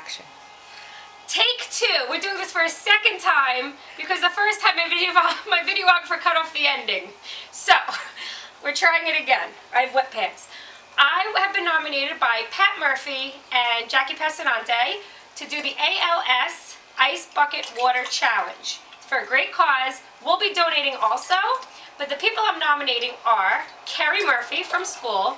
action. Take two. We're doing this for a second time because the first time my videographer cut off the ending. So, we're trying it again. I have wet pants. I have been nominated by Pat Murphy and Jackie Pessinante to do the ALS Ice Bucket Water Challenge. It's for a great cause. We'll be donating also, but the people I'm nominating are Kerry Murphy from school,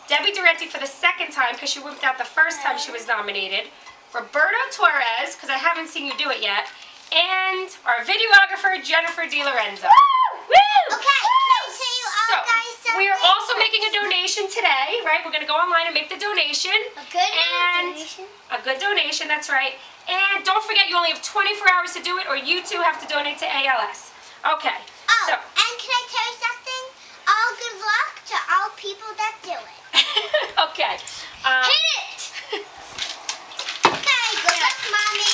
Debbie Durante for the second time because she whipped out the first time she was nominated, Roberto Torres, because I haven't seen you do it yet, and our videographer, Jennifer DiLorenzo. Woo! Okay, can I tell you all guys something? We are also making a donation today, right? We're going to go online and make the donation. A good donation? A good donation, that's right. And don't forget, you only have 24 hours to do it, or you too have to donate to ALS. Okay. Oh, so. and can I tell you something? All good luck to all people that do it. Okay. Hit it! Okay, good luck, Mommy.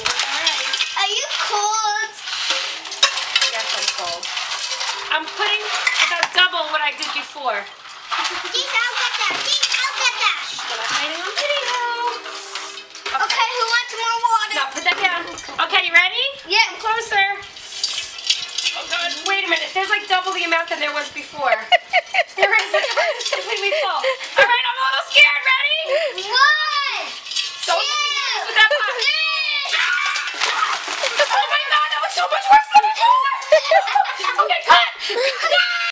Alright. Are you cold? Yes, I'm cold. I'm putting about double what I did before. Jeez, I'll get that. Jeez, I'll get that. But I'm hiding on video. Okay, who wants more water? No, put that down. Okay, you ready? Yeah. I'm closer. Oh God, wait a minute. There's like double the amount than there was before. There is. It's completely full. All right, I'm a little scared. Ready?